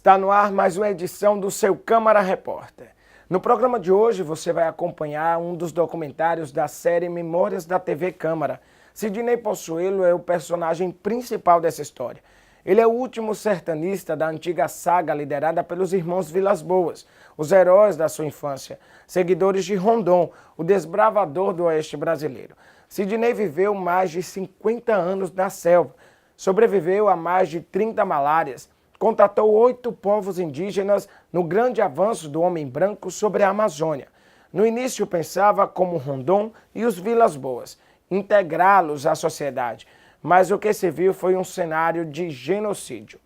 Está no ar mais uma edição do seu Câmara Repórter. No programa de hoje você vai acompanhar um dos documentários da série Memórias da TV Câmara. Sidney Possuelo é o personagem principal dessa história. Ele é o último sertanista da antiga saga liderada pelos irmãos Vilas Boas, os heróis da sua infância, seguidores de Rondon, o desbravador do oeste brasileiro. Sidney viveu mais de 50 anos na selva, sobreviveu a mais de 30 malárias, contatou 8 povos indígenas no grande avanço do homem branco sobre a Amazônia. No início pensava, como Rondon e os Vilas Boas, integrá-los à sociedade, mas o que se viu foi um cenário de genocídio.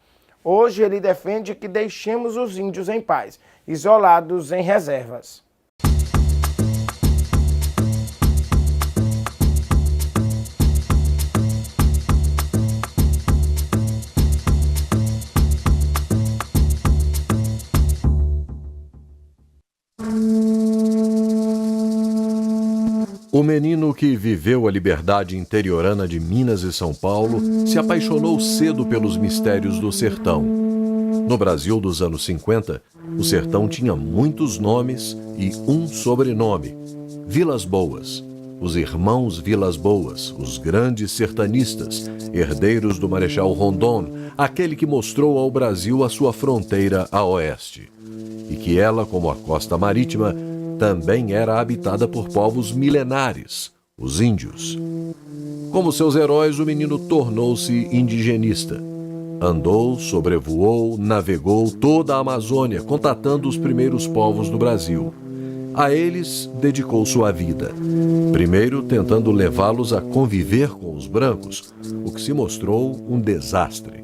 Hoje ele defende que deixemos os índios em paz, isolados em reservas. O menino que viveu a liberdade interiorana de Minas e São Paulo se apaixonou cedo pelos mistérios do sertão. No Brasil dos anos 50, o sertão tinha muitos nomes e um sobrenome: Vilas Boas. Os irmãos Vilas Boas, os grandes sertanistas, herdeiros do Marechal Rondon, aquele que mostrou ao Brasil a sua fronteira a oeste. E que ela, como a costa marítima, também era habitada por povos milenares, os índios. Como seus heróis, o menino tornou-se indigenista. Andou, sobrevoou, navegou toda a Amazônia, contatando os primeiros povos do Brasil. A eles dedicou sua vida, primeiro tentando levá-los a conviver com os brancos, o que se mostrou um desastre.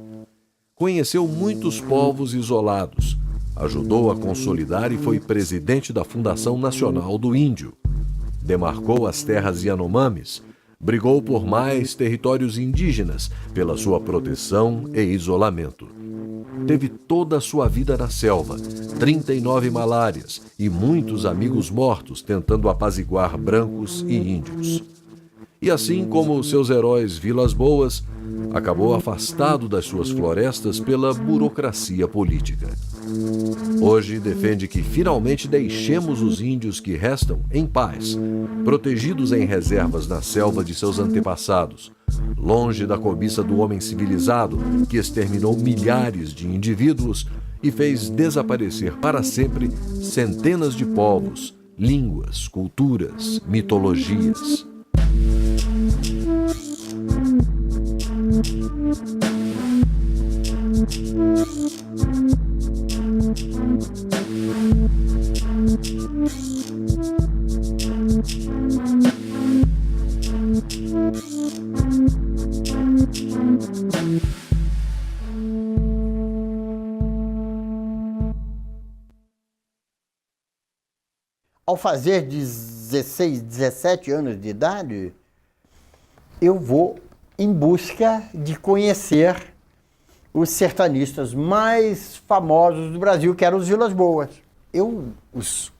Conheceu muitos povos isolados, ajudou a consolidar e foi presidente da Fundação Nacional do Índio. Demarcou as terras Yanomamis, brigou por mais territórios indígenas pela sua proteção e isolamento. Teve toda a sua vida na selva, 39 malárias e muitos amigos mortos tentando apaziguar brancos e índios. E assim como seus heróis Vilas Boas, acabou afastado das suas florestas pela burocracia política. Hoje defende que finalmente deixemos os índios que restam em paz, protegidos em reservas na selva de seus antepassados, longe da cobiça do homem civilizado que exterminou milhares de indivíduos e fez desaparecer para sempre centenas de povos, línguas, culturas, mitologias. Ao fazer 16, 17 anos de idade, eu vou em busca de conhecer os sertanistas mais famosos do Brasil, que eram os Vilas Boas. Eu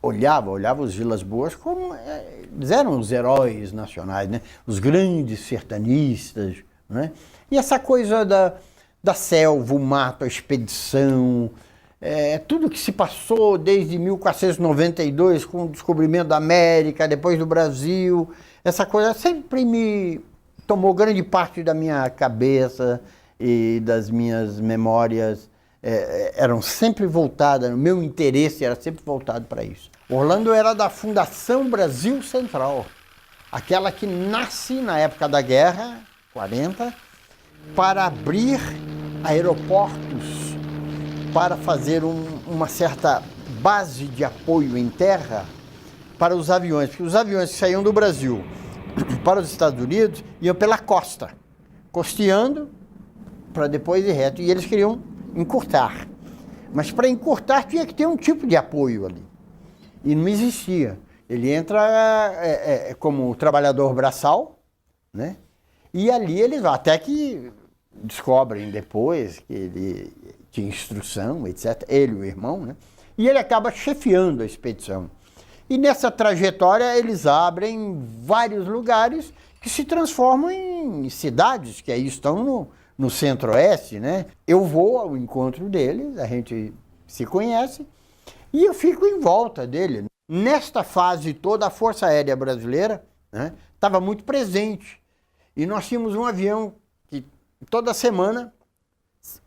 olhava os Vilas Boas como eles eram os heróis nacionais, né? Os grandes sertanistas, né? E essa coisa da selva, o mato, a expedição, tudo que se passou desde 1492, com o descobrimento da América, depois do Brasil, essa coisa sempre me tomou grande parte da minha cabeça e das minhas memórias. Eram sempre voltadas, o meu interesse era sempre voltado para isso. Orlando era da Fundação Brasil Central, aquela que nasce na época da Guerra, 40, para abrir aeroportos, para fazer uma certa base de apoio em terra para os aviões, porque os aviões que saíam do Brasil para os Estados Unidos iam pela costa, costeando para depois ir reto, e eles queriam encurtar. Mas para encurtar tinha que ter um tipo de apoio ali. E não existia. Ele entra como trabalhador braçal, né? E ali eles vão, até que descobrem depois que ele tinha instrução, etc. Ele, o irmão, né? E ele acaba chefiando a expedição. E nessa trajetória eles abrem vários lugares que se transformam em cidades, que aí estão no Centro-Oeste, né? Eu vou ao encontro deles, a gente se conhece, e eu fico em volta dele. Nesta fase toda, a Força Aérea Brasileira, né, estava muito presente. E nós tínhamos um avião que toda semana,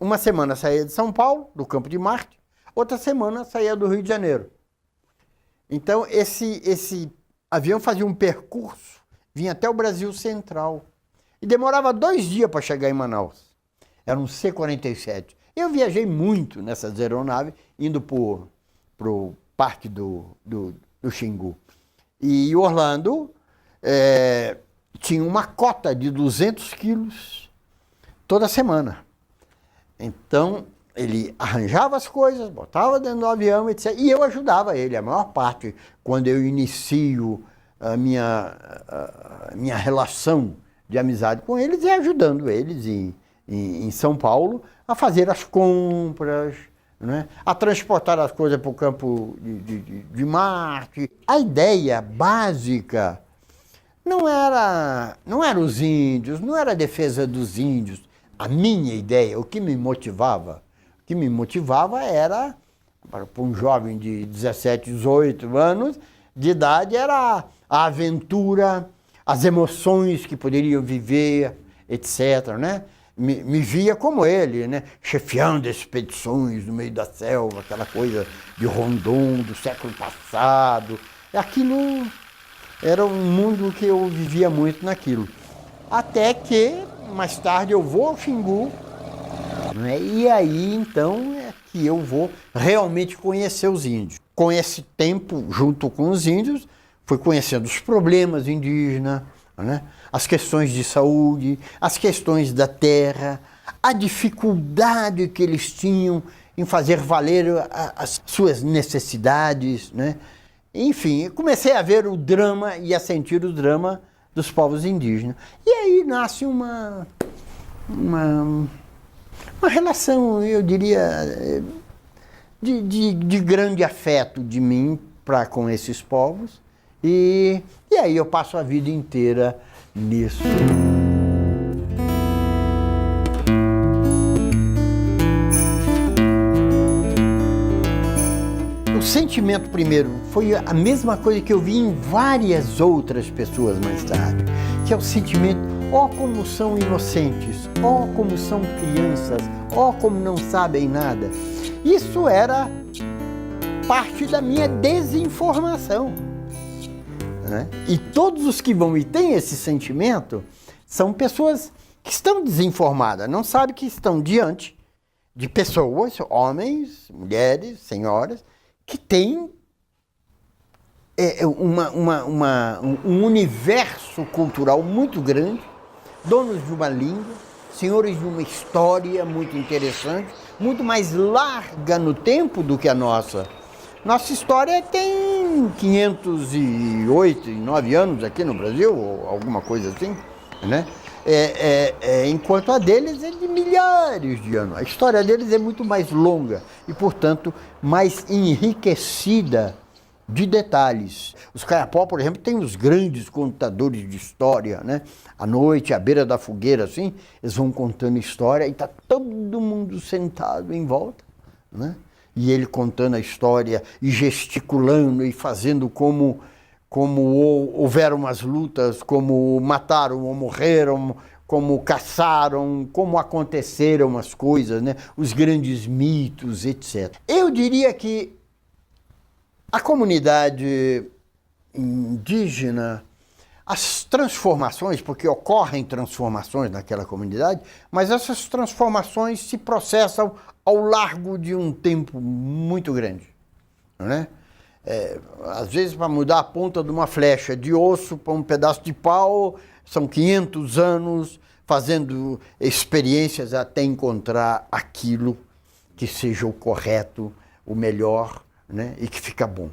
uma semana saía de São Paulo, do Campo de Marte, outra semana saía do Rio de Janeiro. Então esse avião fazia um percurso, vinha até o Brasil Central. E demorava 2 dias para chegar em Manaus. Era um C-47. Eu viajei muito nessas aeronaves, indo para o Parque do Xingu. E Orlando tinha uma cota de 200 quilos toda semana. Então, ele arranjava as coisas, botava dentro do avião, etc. E eu ajudava ele, a maior parte, quando eu inicio a minha relação de amizade com eles, é ajudando eles em São Paulo a fazer as compras, né? A transportar as coisas para o campo de Marte. A ideia básica não era os índios, não era a defesa dos índios. A minha ideia, o que me motivava era, para um jovem de 17, 18 anos de idade, era a aventura, as emoções que poderiam viver, etc., né? Me via como ele, né? Chefiando expedições no meio da selva, aquela coisa de Rondon do século passado. Aquilo era um mundo que eu vivia muito naquilo. Até que, mais tarde, eu vou ao Xingu, né? E aí, então, é que eu vou realmente conhecer os índios. Com esse tempo, junto com os índios, fui conhecendo os problemas indígenas, né? As questões de saúde, as questões da terra, a dificuldade que eles tinham em fazer valer as suas necessidades, né? Enfim, comecei a ver o drama e a sentir o drama dos povos indígenas. E aí nasce uma relação, eu diria, de grande afeto de mim para com esses povos. E aí eu passo a vida inteira nisso. O sentimento primeiro foi a mesma coisa que eu vi em várias outras pessoas mais tarde, que é o sentimento, ó como são inocentes, ó como são crianças, ó como não sabem nada. Isso era parte da minha desinformação. Né? E todos os que vão e têm esse sentimento são pessoas que estão desinformadas, não sabem que estão diante de pessoas, homens, mulheres, senhoras, que têm um universo cultural muito grande, donos de uma língua, senhores de uma história muito interessante, muito mais larga no tempo do que a nossa. Nossa história tem 508, 9 anos aqui no Brasil, ou alguma coisa assim, né? Enquanto a deles é de milhares de anos. A história deles é muito mais longa e, portanto, mais enriquecida de detalhes. Os Kayapó, por exemplo, têm os grandes contadores de história, né? À noite, à beira da fogueira, assim, eles vão contando história e está todo mundo sentado em volta, né? E ele contando a história e gesticulando e fazendo como houveram as lutas, como mataram ou morreram, como caçaram, como aconteceram as coisas, né? Os grandes mitos, etc. Eu diria que a comunidade indígena, as transformações, porque ocorrem transformações naquela comunidade, mas essas transformações se processam ao largo de um tempo muito grande, né? Às vezes, para mudar a ponta de uma flecha de osso para um pedaço de pau, são 500 anos fazendo experiências até encontrar aquilo que seja o correto, o melhor, né? E que fica bom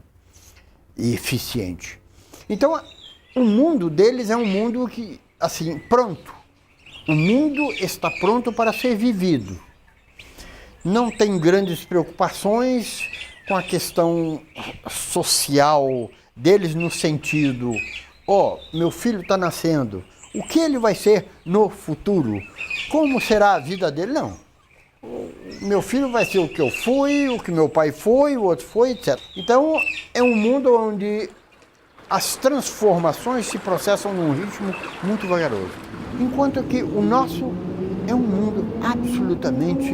e eficiente. Então, o mundo deles é um mundo que, assim, pronto. O mundo está pronto para ser vivido. Não tem grandes preocupações com a questão social deles no sentido, meu filho está nascendo, o que ele vai ser no futuro, como será a vida dele, não. Meu filho vai ser o que eu fui, o que meu pai foi, o outro foi, etc. Então, é um mundo onde as transformações se processam num ritmo muito vagaroso. Enquanto que o nosso é um mundo absolutamente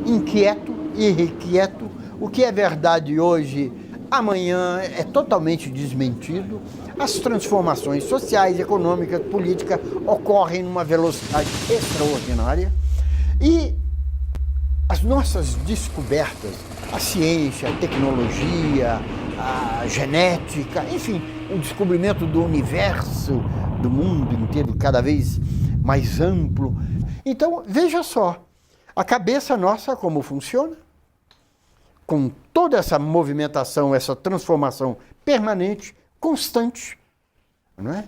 inquieto e irrequieto. O que é verdade hoje, amanhã é totalmente desmentido. As transformações sociais, econômicas, políticas ocorrem numa velocidade extraordinária. E as nossas descobertas, a ciência, a tecnologia, a genética, enfim, o descobrimento do universo, do mundo inteiro, cada vez mais amplo. Então, veja só, a cabeça nossa como funciona, com toda essa movimentação, essa transformação permanente, constante, não é?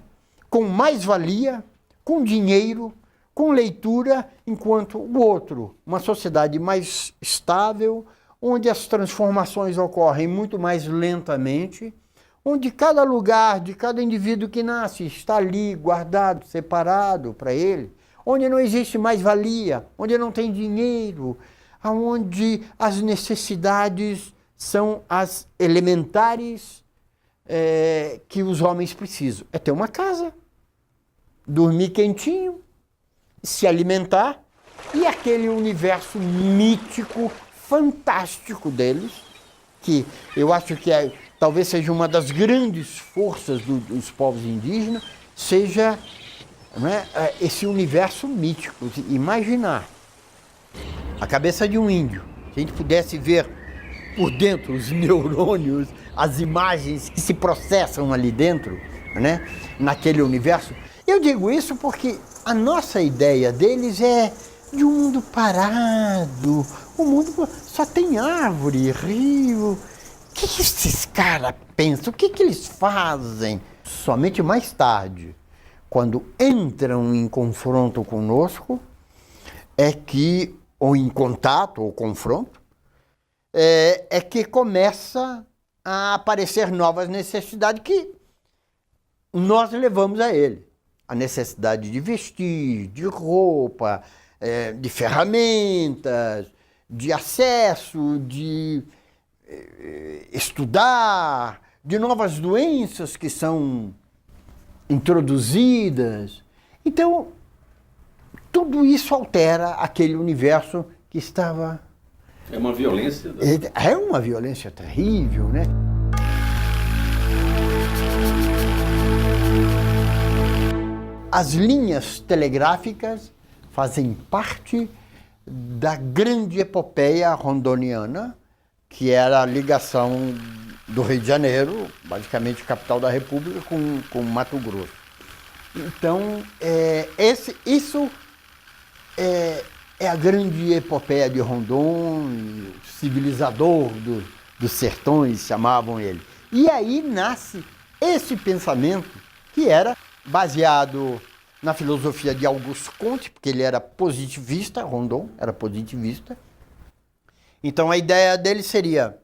Com mais-valia, com dinheiro, com leitura, enquanto o outro, uma sociedade mais estável, onde as transformações ocorrem muito mais lentamente, onde cada lugar de cada indivíduo que nasce está ali, guardado, separado para ele, onde não existe mais-valia, onde não tem dinheiro, onde as necessidades são as elementares que os homens precisam. É ter uma casa, dormir quentinho, se alimentar, e aquele universo mítico, fantástico deles, que eu acho que talvez seja uma das grandes forças dos povos indígenas, seja, não é, esse universo mítico. Imaginar a cabeça de um índio, se a gente pudesse ver por dentro os neurônios, as imagens que se processam ali dentro, né, naquele universo. Eu digo isso porque a nossa ideia deles é de um mundo parado, um mundo só tem árvore, rio. O que esses caras pensam? O que eles fazem? Somente mais tarde, quando entram em confronto conosco, é que, ou em contato ou confronto, é que começa a aparecer novas necessidades que nós levamos a ele. A necessidade de vestir, de roupa, de ferramentas, de acesso, de estudar, de novas doenças que são introduzidas. Então, tudo isso altera aquele universo que estava... É uma violência? É uma violência terrível, né? As linhas telegráficas fazem parte da grande epopeia rondoniana, que era a ligação do Rio de Janeiro, basicamente capital da República, com Mato Grosso. Então, isso é a grande epopeia de Rondon, o civilizador dos sertões, chamavam ele. E aí nasce esse pensamento que era baseado na filosofia de Auguste Comte, porque ele era positivista, Rondon era positivista. Então a ideia dele seria,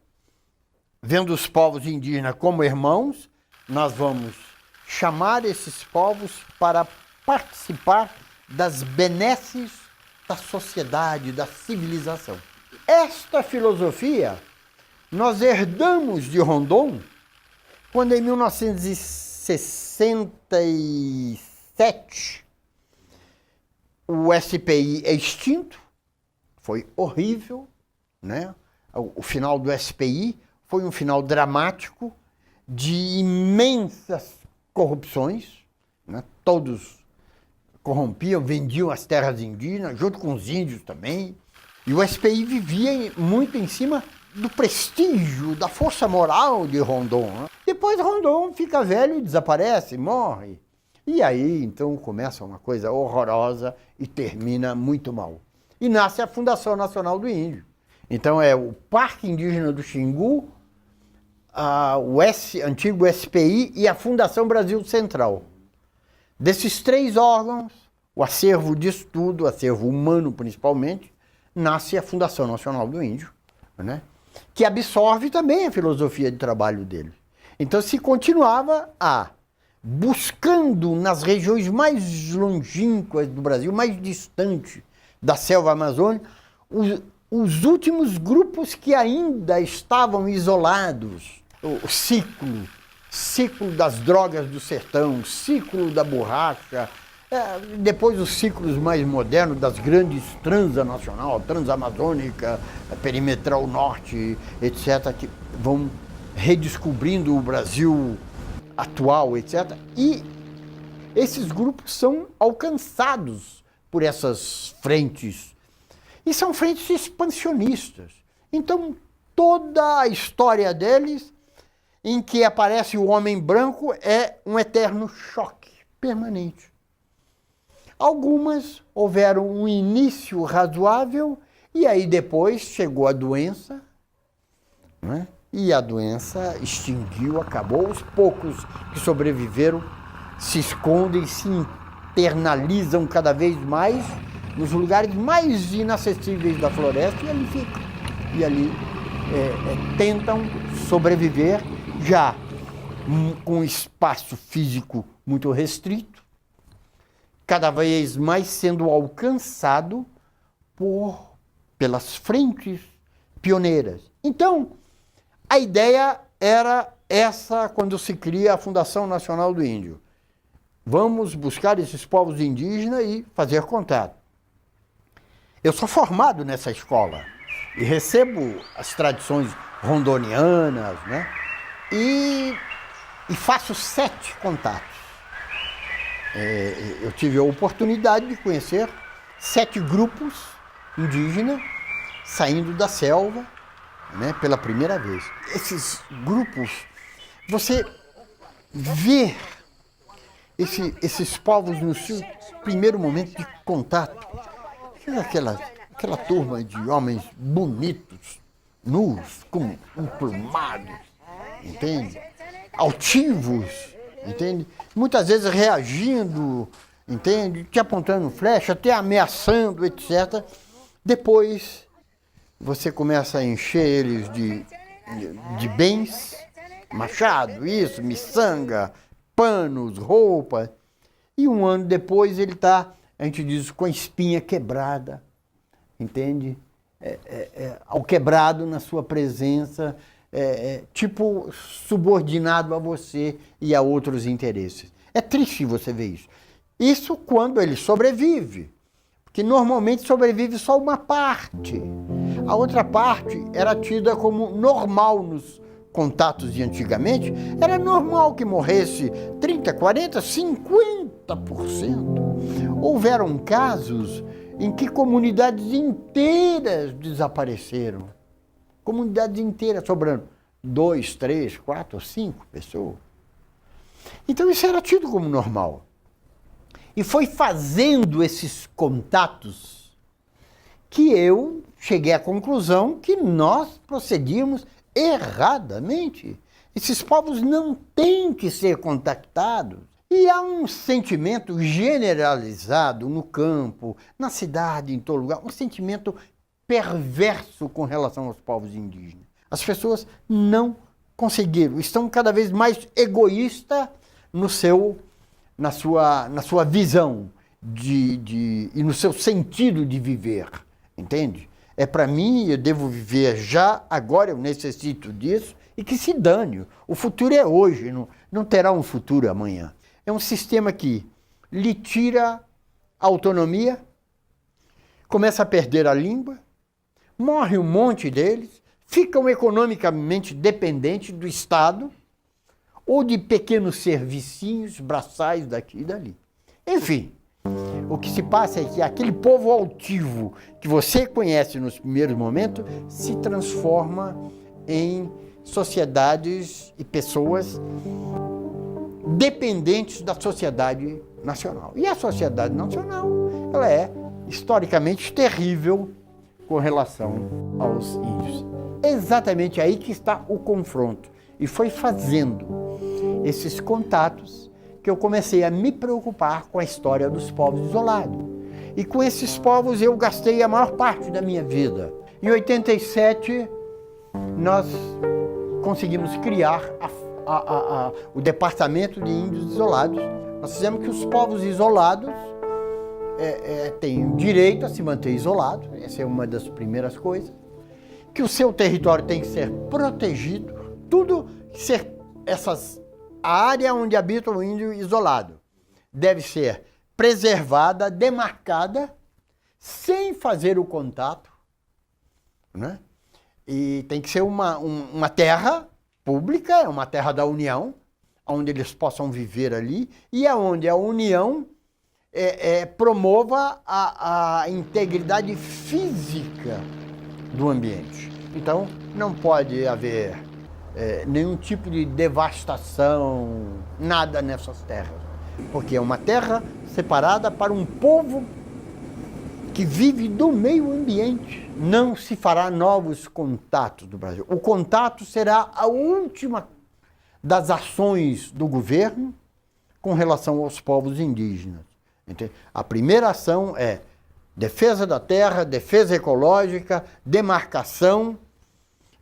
vendo os povos indígenas como irmãos, nós vamos chamar esses povos para participar das benesses da sociedade, da civilização. Esta filosofia nós herdamos de Rondon quando em 1967 o SPI é extinto, foi horrível, né? O final do SPI foi um final dramático de imensas corrupções, né? Todos corrompiam, vendiam as terras indígenas, junto com os índios também. E o SPI vivia muito em cima do prestígio, da força moral de Rondon, né? Depois Rondon fica velho e desaparece, morre. E aí, então, começa uma coisa horrorosa e termina muito mal. E nasce a Fundação Nacional do Índio. Então é o Parque Indígena do Xingu, o antigo SPI e a Fundação Brasil Central. Desses três órgãos, o acervo de estudo, o acervo humano principalmente, nasce a Fundação Nacional do Índio, né? Que absorve também a filosofia de trabalho dele. Então se continuava a buscando nas regiões mais longínquas do Brasil, mais distantes da selva amazônica, os últimos grupos que ainda estavam isolados. O ciclo das drogas do sertão, ciclo da borracha, depois os ciclos mais modernos das grandes transnacional, transamazônica, perimetral norte, etc., que vão redescobrindo o Brasil atual, etc. E esses grupos são alcançados por essas frentes. E são frentes expansionistas. Então, toda a história deles, em que aparece o homem branco, é um eterno choque permanente. Algumas houveram um início razoável, e aí depois chegou a doença, né? E a doença extinguiu, acabou. Os poucos que sobreviveram se escondem, se internalizam cada vez mais nos lugares mais inacessíveis da floresta, e ali ficam. E ali tentam sobreviver, já com um espaço físico muito restrito, cada vez mais sendo alcançado pelas frentes pioneiras. Então, a ideia era essa quando se cria a Fundação Nacional do Índio. Vamos buscar esses povos indígenas e fazer contato. Eu sou formado nessa escola e recebo as tradições rondonianas, né? E faço 7 contatos. Eu tive a oportunidade de conhecer 7 grupos indígenas saindo da selva, né, pela primeira vez. Esses grupos, você vê esses povos no seu primeiro momento de contato, aquela turma de homens bonitos, nus, emplumados, entende? Altivos, entende? Muitas vezes reagindo, entende? Te apontando flecha, te ameaçando, etc. Depois você começa a encher eles de bens, machado, isso, miçanga, panos, roupas, e um ano depois ele está, a gente diz, com a espinha quebrada, entende? Ao quebrado na sua presença, tipo subordinado a você e a outros interesses. É triste você ver isso. Isso quando ele sobrevive, porque normalmente sobrevive só uma parte. A outra parte era tida como normal nos contatos de antigamente. Era normal que morresse 30%, 40%, 50%. Houveram casos em que comunidades inteiras desapareceram. Comunidades inteiras, sobrando 2, 3, 4, 5 pessoas. Então isso era tido como normal. E foi fazendo esses contatos que eu cheguei à conclusão que nós procedíamos erradamente. Esses povos não têm que ser contactados. E há um sentimento generalizado no campo, na cidade, em todo lugar, um sentimento perverso com relação aos povos indígenas. As pessoas não conseguiram, estão cada vez mais egoístas na sua visão e no seu sentido de viver, entende? É para mim, eu devo viver já, agora eu necessito disso, e que se dane. O futuro é hoje, não terá um futuro amanhã. É um sistema que lhe tira a autonomia, começa a perder a língua, morre um monte deles, ficam economicamente dependentes do Estado ou de pequenos servicinhos, braçais daqui e dali. Enfim, o que se passa é que aquele povo altivo que você conhece nos primeiros momentos se transforma em sociedades e pessoas dependentes da sociedade nacional. E a sociedade nacional, ela é historicamente terrível com relação aos índios. É exatamente aí que está o confronto. E foi fazendo esses contatos que eu comecei a me preocupar com a história dos povos isolados. E com esses povos eu gastei a maior parte da minha vida. Em 87, nós conseguimos criar o Departamento de Índios Isolados. Nós fizemos que os povos isolados têm direito a se manter isolados, essa é uma das primeiras coisas, que o seu território tem que ser protegido, tudo ser a área onde habita o índio isolado deve ser preservada, demarcada, sem fazer o contato, né? E tem que ser uma terra pública, uma terra da União, onde eles possam viver ali e aonde a União promova a integridade física do ambiente. Então, não pode haver nenhum tipo de devastação, nada nessas terras, porque é uma terra separada para um povo que vive do meio ambiente. Não se fará novos contatos do Brasil. O contato será a última das ações do governo com relação aos povos indígenas. Entende? A primeira ação é defesa da terra, defesa ecológica, demarcação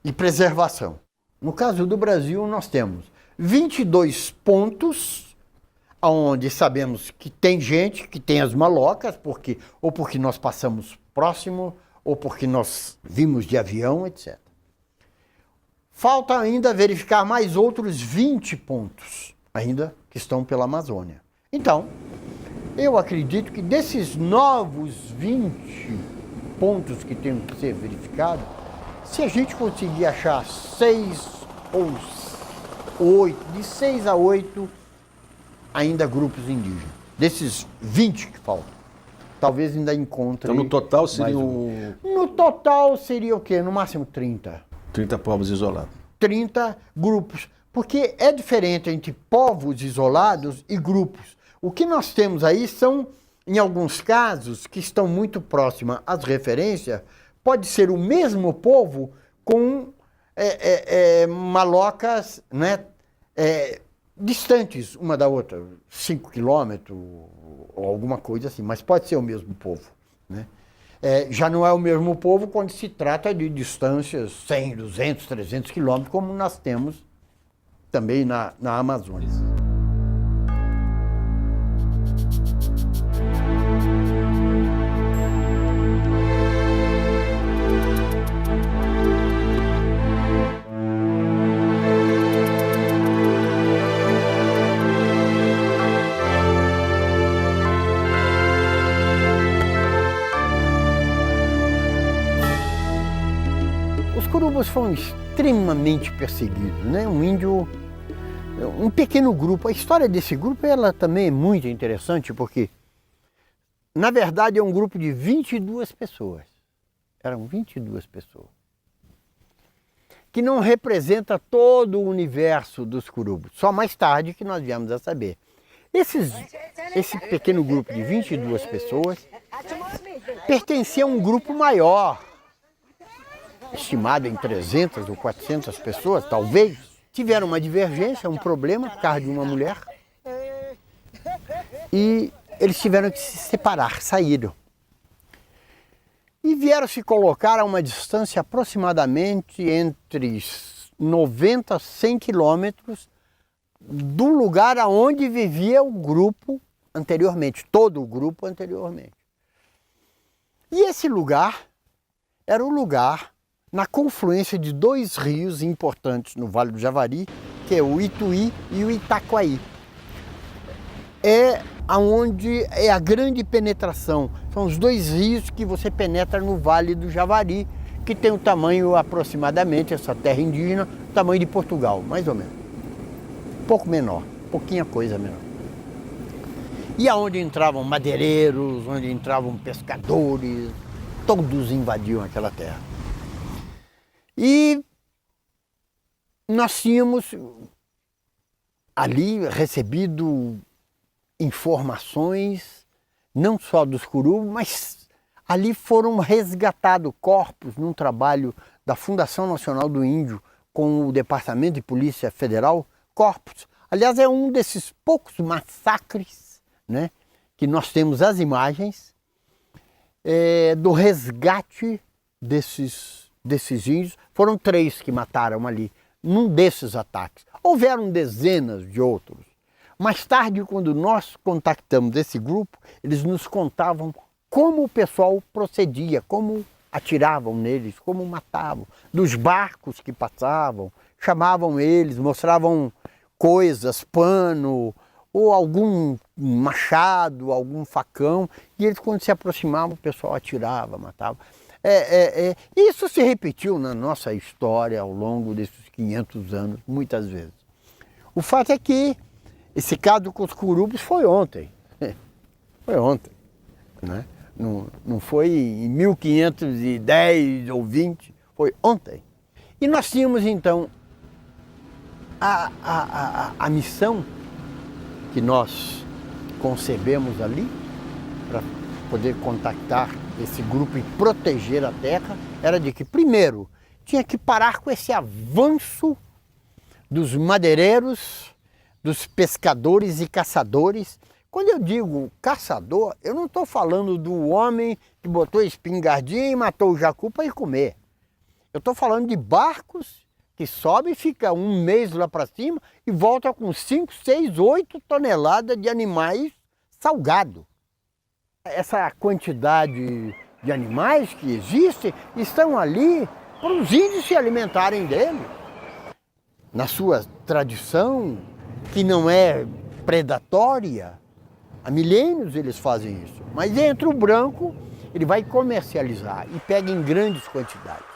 e preservação. No caso do Brasil, nós temos 22 pontos onde sabemos que tem gente, que tem as malocas, ou porque nós passamos próximo, ou porque nós vimos de avião, etc. Falta ainda verificar mais outros 20 pontos, ainda que estão pela Amazônia. Então, eu acredito que desses novos 20 pontos que têm que ser verificados, se a gente conseguir achar 6 ou 8, de 6 a 8, ainda grupos indígenas. Desses 20 que faltam, talvez ainda encontre. Então, no total seria No total seria o quê? No máximo 30. 30 povos isolados. 30 grupos. Porque é diferente entre povos isolados e grupos. O que nós temos aí são, em alguns casos, que estão muito próximas às referências, pode ser o mesmo povo com malocas, né, distantes uma da outra, 5 quilômetros ou alguma coisa assim, mas pode ser o mesmo povo, né? Já não é o mesmo povo quando se trata de distâncias 100, 200, 300 quilômetros, como nós temos também na Amazônia. Os curubas foram extremamente perseguidos, né? Um pequeno grupo. A história desse grupo ela também é muito interessante porque, na verdade, é um grupo de 22 pessoas. Eram 22 pessoas. Que não representa todo o universo dos curubos. Só mais tarde que nós viemos a saber. Esse pequeno grupo de 22 pessoas pertencia a um grupo maior, estimado em 300 ou 400 pessoas, talvez. Tiveram uma divergência, um problema por causa de uma mulher. E eles tiveram que se separar, saíram. E vieram se colocar a uma distância aproximadamente entre 90 a 100 quilômetros do lugar aonde vivia o grupo anteriormente, todo o grupo anteriormente. E esse lugar era o lugar na confluência de dois rios importantes no Vale do Javari, que é o Ituí e o Itacoaí. É aonde é a grande penetração. São os dois rios que você penetra no Vale do Javari, que tem o tamanho aproximadamente, essa terra indígena, o tamanho de Portugal, mais ou menos. Um pouco menor, pouquinha coisa menor. E aonde entravam madeireiros, onde entravam pescadores, todos invadiam aquela terra. E nós tínhamos ali recebido informações, não só dos curubos, mas ali foram resgatados corpos num trabalho da Fundação Nacional do Índio com o Departamento de Polícia Federal, corpos. Aliás, é um desses poucos massacres, né, que nós temos as imagens do resgate desses índios. Foram 3 que mataram ali, num desses ataques. Houveram dezenas de outros. Mais tarde, quando nós contactamos esse grupo, eles nos contavam como o pessoal procedia, como atiravam neles, como matavam, dos barcos que passavam, chamavam eles, mostravam coisas, pano, ou algum machado, algum facão, e eles quando se aproximavam o pessoal atirava, matava. Isso se repetiu na nossa história ao longo desses 500 anos, muitas vezes. O fato é que esse caso com os curupos foi ontem, foi ontem, né? Não foi em 1510 ou 20, foi ontem. E nós tínhamos então a missão que nós concebemos ali para poder contactar esse grupo e proteger a terra, era de que, primeiro, tinha que parar com esse avanço dos madeireiros, dos pescadores e caçadores. Quando eu digo caçador, eu não estou falando do homem que botou a espingardinha e matou o jacu para ir comer. Eu estou falando de barcos que sobe e fica um mês lá para cima e volta com 5, 6, 8 toneladas de animais salgados. Essa quantidade de animais que existem estão ali para os índios se alimentarem dele. Na sua tradição, que não é predatória, há milênios eles fazem isso. Mas entra o branco, ele vai comercializar e pega em grandes quantidades.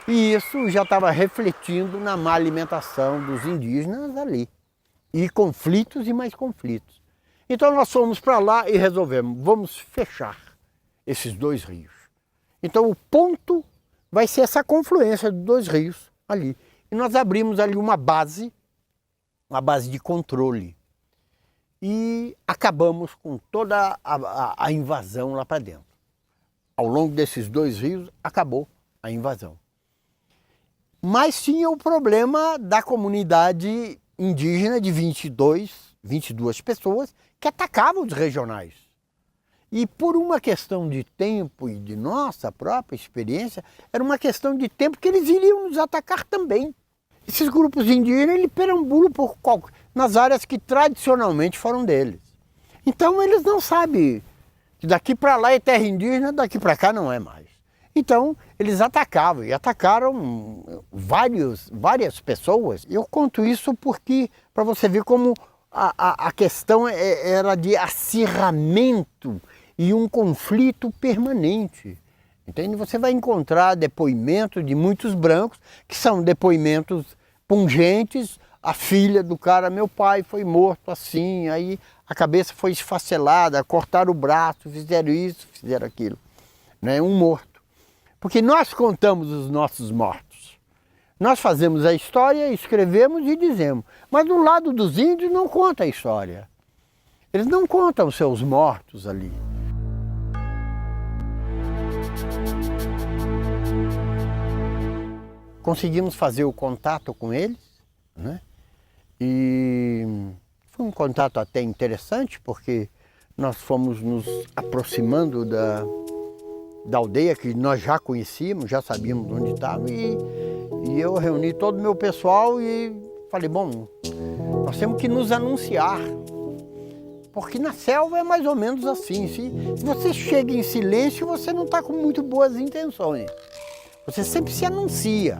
E isso já estava refletindo na má alimentação dos indígenas ali. E conflitos e mais conflitos. Então nós fomos para lá e resolvemos, vamos fechar esses dois rios. Então o ponto vai ser essa confluência dos dois rios ali. E nós abrimos ali uma base de controle. E acabamos com toda a invasão lá para dentro. Ao longo desses dois rios, acabou a invasão. Mas tinha o problema da comunidade indígena de 22 pessoas que atacavam os regionais. E por uma questão de tempo e de nossa própria experiência, era uma questão de tempo que eles iriam nos atacar também. Esses grupos indígenas, eles perambulam nas áreas que tradicionalmente foram deles. Então eles não sabem que daqui para lá é terra indígena, daqui para cá não é mais. Então eles atacavam e atacaram várias pessoas. Eu conto isso porque, para você ver como a questão era de acirramento e um conflito permanente. Entende? Você vai encontrar depoimentos de muitos brancos, que são depoimentos pungentes. A filha do cara, meu pai foi morto assim, aí a cabeça foi esfacelada, cortaram o braço, fizeram isso, fizeram aquilo. Né? Um morto. Porque nós contamos os nossos mortos. Nós fazemos a história, escrevemos e dizemos. Mas do lado dos índios não conta a história. Eles não contam os seus mortos ali. Conseguimos fazer o contato com eles, né? E foi um contato até interessante, porque nós fomos nos aproximando da aldeia que nós já conhecíamos, já sabíamos onde estava, e eu reuni todo o meu pessoal e falei, bom, nós temos que nos anunciar, porque na selva é mais ou menos assim, se você chega em silêncio, você não está com muito boas intenções, você sempre se anuncia.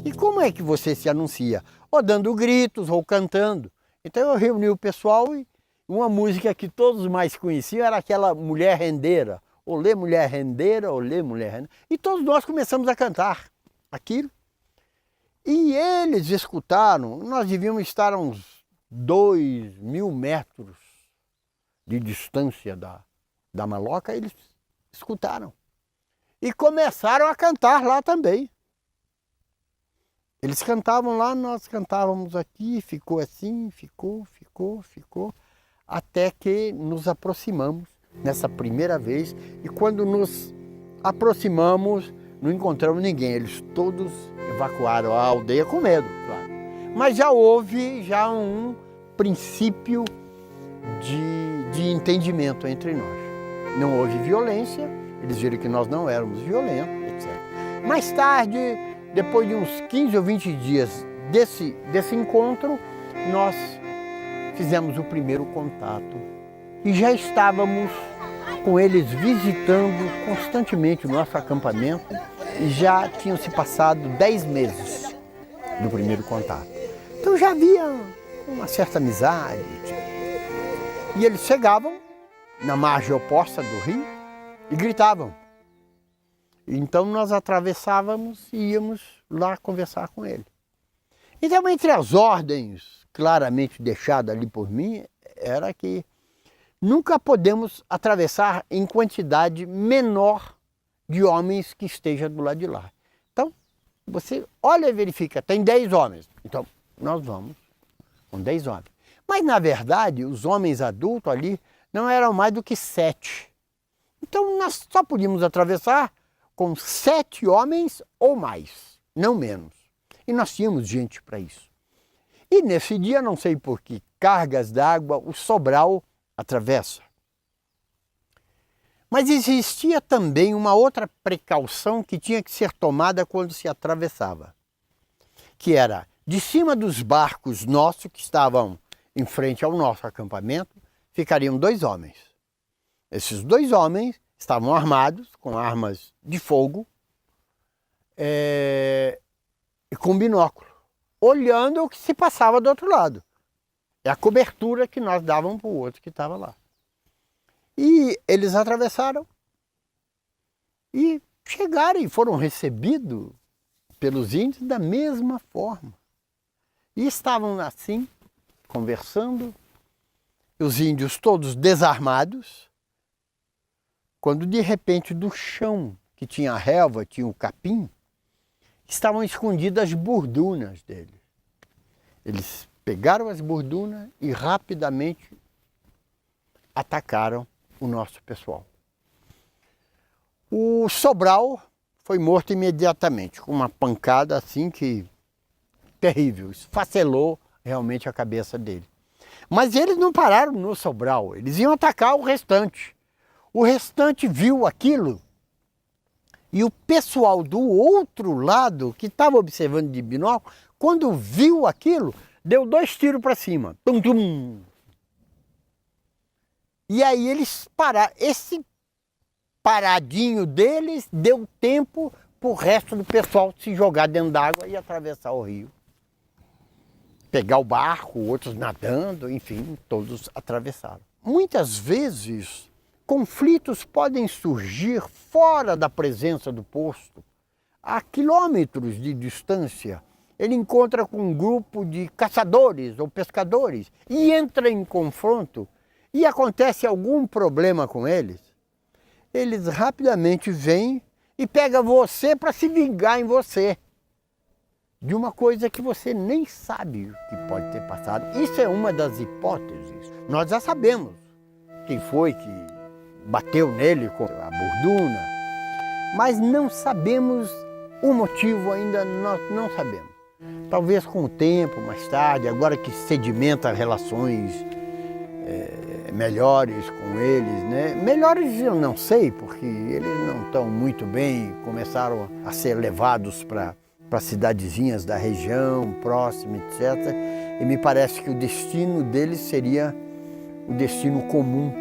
E como é que você se anuncia? Ou dando gritos, ou cantando. Então eu reuni o pessoal e uma música que todos mais conheciam era aquela Mulher Rendeira. Olê, mulher rendeira, olê, mulher rendeira. E todos nós começamos a cantar aquilo. E eles escutaram, nós devíamos estar a uns 2.000 metros de distância da maloca, eles escutaram. E começaram a cantar lá também. Eles cantavam lá, nós cantávamos aqui, ficou assim, ficou, até que nos aproximamos nessa primeira vez, e quando nos aproximamos, não encontramos ninguém, eles todos evacuaram a aldeia com medo, claro. Mas já houve um princípio de entendimento entre nós. Não houve violência, eles viram que nós não éramos violentos, etc. Mais tarde, depois de uns 15 ou 20 dias desse encontro, nós fizemos o primeiro contato e já estávamos com eles visitando constantemente o nosso acampamento e já tinham se passado 10 meses do primeiro contato. Então já havia uma certa amizade. E eles chegavam na margem oposta do rio e gritavam. Então nós atravessávamos e íamos lá conversar com ele. Então, entre as ordens claramente deixadas ali por mim, era que nunca podemos atravessar em quantidade menor de homens que esteja do lado de lá. Então, você olha e verifica, tem 10 homens. Então, nós vamos com 10 homens. Mas, na verdade, os homens adultos ali não eram mais do que 7. Então, nós só podíamos atravessar com 7 homens ou mais, não menos. E nós tínhamos gente para isso. E nesse dia, não sei por que cargas d'água, o Sobral atravessa. Mas existia também uma outra precaução que tinha que ser tomada quando se atravessava, que era, de cima dos barcos nossos que estavam em frente ao nosso acampamento, ficariam 2 homens. Esses 2 homens estavam armados com armas de fogo e com binóculo, olhando o que se passava do outro lado. É a cobertura que nós dávamos para o outro que estava lá. E eles atravessaram e chegaram e foram recebidos pelos índios da mesma forma. E estavam assim, conversando, os índios todos desarmados, quando de repente do chão, que tinha a relva, tinha o capim, estavam escondidas as burdunas deles. Eles pegaram as burdunas e rapidamente atacaram o nosso pessoal. O Sobral foi morto imediatamente, com uma pancada assim que terrível, esfacelou realmente a cabeça dele. Mas eles não pararam no Sobral, eles iam atacar o restante. O restante viu aquilo e o pessoal do outro lado, que estava observando de binóculo, quando viu aquilo, deu 2 tiros para cima. Tum, tum. E aí eles pararam. Esse paradinho deles deu tempo para o resto do pessoal se jogar dentro d'água e atravessar o rio. Pegar o barco, outros nadando, enfim, todos atravessaram. Muitas vezes, conflitos podem surgir fora da presença do posto. A quilômetros de distância, ele encontra com um grupo de caçadores ou pescadores e entra em confronto e acontece algum problema com eles. Eles rapidamente vêm e pegam você para se vingar em você de uma coisa que você nem sabe o que pode ter passado. Isso é uma das hipóteses. Nós já sabemos quem foi que bateu nele com a borduna, mas não sabemos o motivo ainda, nós não sabemos. Talvez com o tempo, mais tarde, agora que sedimenta relações melhores com eles, né? Melhores eu não sei, porque eles não estão muito bem, começaram a ser levados para cidadezinhas da região, próxima, etc. E me parece que o destino deles seria o destino comum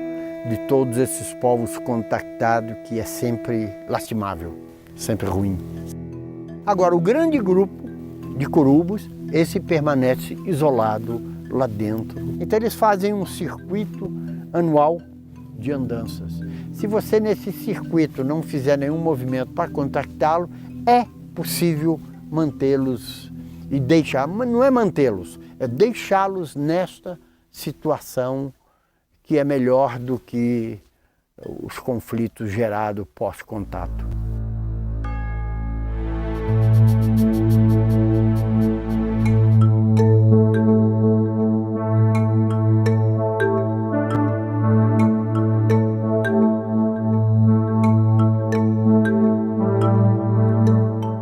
de todos esses povos contactados, que é sempre lastimável, sempre ruim. Agora, o grande grupo de curubos, esse permanece isolado lá dentro. Então eles fazem um circuito anual de andanças. Se você nesse circuito não fizer nenhum movimento para contactá-lo, é possível mantê-los e deixar, mas não é mantê-los, é deixá-los nesta situação que é melhor do que os conflitos gerados pós-contato.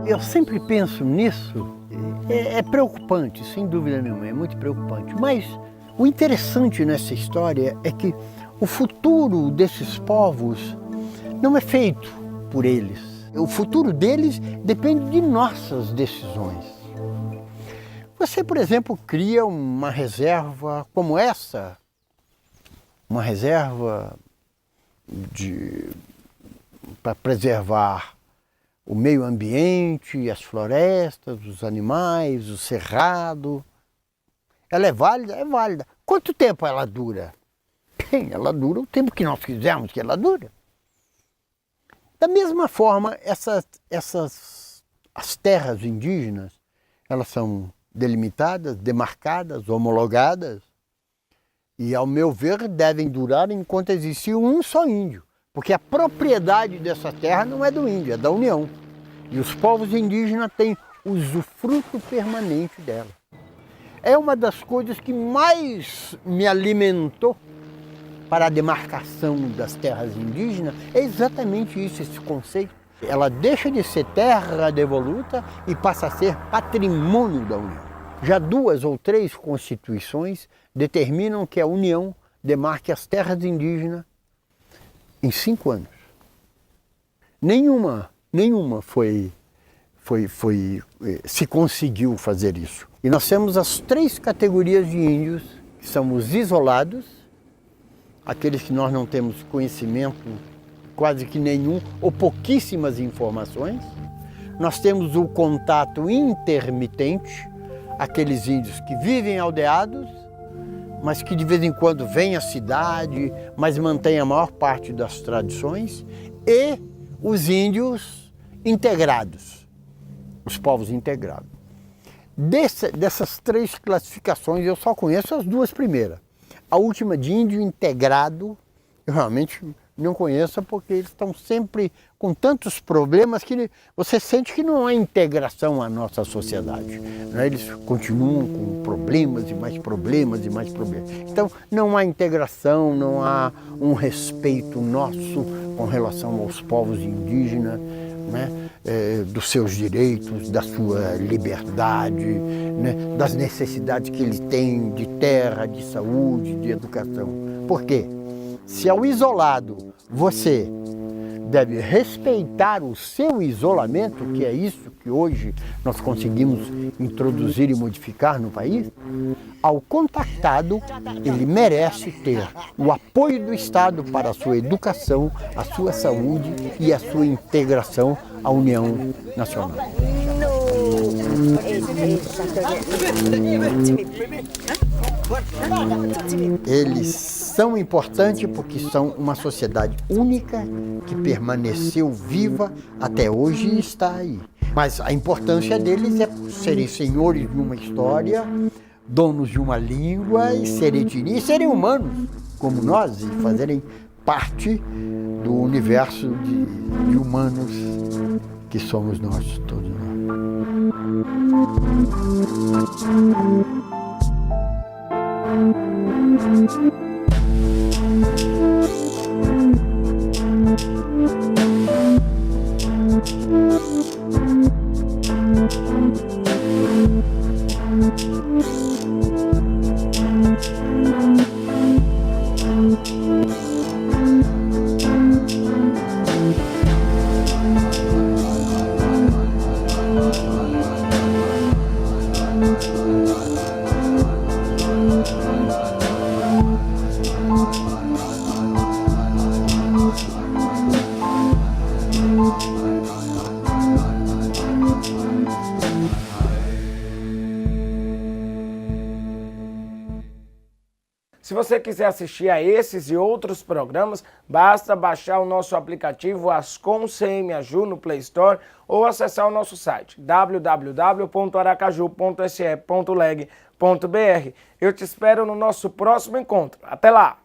Eu sempre penso nisso, é preocupante, sem dúvida nenhuma, é muito preocupante, mas o interessante nessa história é que o futuro desses povos não é feito por eles. O futuro deles depende de nossas decisões. Você, por exemplo, cria uma reserva como essa, uma reserva para preservar o meio ambiente, as florestas, os animais, o cerrado. Ela é válida? É válida. Quanto tempo ela dura? Bem, ela dura o tempo que nós quisermos que ela dura. Da mesma forma, as terras indígenas, elas são delimitadas, demarcadas, homologadas, e, ao meu ver, devem durar enquanto existir um só índio, porque a propriedade dessa terra não é do índio, é da União. E os povos indígenas têm usufruto permanente dela. É uma das coisas que mais me alimentou para a demarcação das terras indígenas, é exatamente isso, esse conceito. Ela deixa de ser terra devoluta e passa a ser patrimônio da União. Já 2 ou 3 constituições determinam que a União demarque as terras indígenas em 5 anos. Nenhuma se conseguiu fazer isso. E nós temos as 3 categorias de índios, que são os isolados, aqueles que nós não temos conhecimento quase que nenhum ou pouquíssimas informações. Nós temos o contato intermitente, aqueles índios que vivem aldeados, mas que de vez em quando vêm à cidade, mas mantêm a maior parte das tradições, e os índios integrados, os povos integrados. Dessas 3 classificações, eu só conheço as 2 primeiras. A última, de índio integrado, eu realmente não conheço, porque eles estão sempre com tantos problemas que você sente que não há integração à nossa sociedade. Né? Eles continuam com problemas e mais problemas e mais problemas. Então, não há integração, não há um respeito nosso com relação aos povos indígenas, né? Dos seus direitos, da sua liberdade, né? Das necessidades que ele tem de terra, de saúde, de educação. Por quê? Se ao isolado você deve respeitar o seu isolamento, que é isso que hoje nós conseguimos introduzir e modificar no país, ao contactado ele merece ter o apoio do Estado para a sua educação, a sua saúde e a sua integração à União Nacional. Eles são importantes porque são uma sociedade única que permaneceu viva até hoje e está aí. Mas a importância deles é serem senhores de uma história, donos de uma língua e serem etnia, e serem humanos como nós e fazerem parte do universo de humanos que somos nós, todos nós. Se você quiser assistir a esses e outros programas, basta baixar o nosso aplicativo Ascom CMAJU no Play Store ou acessar o nosso site www.aracaju.se.leg.br. Eu te espero no nosso próximo encontro. Até lá!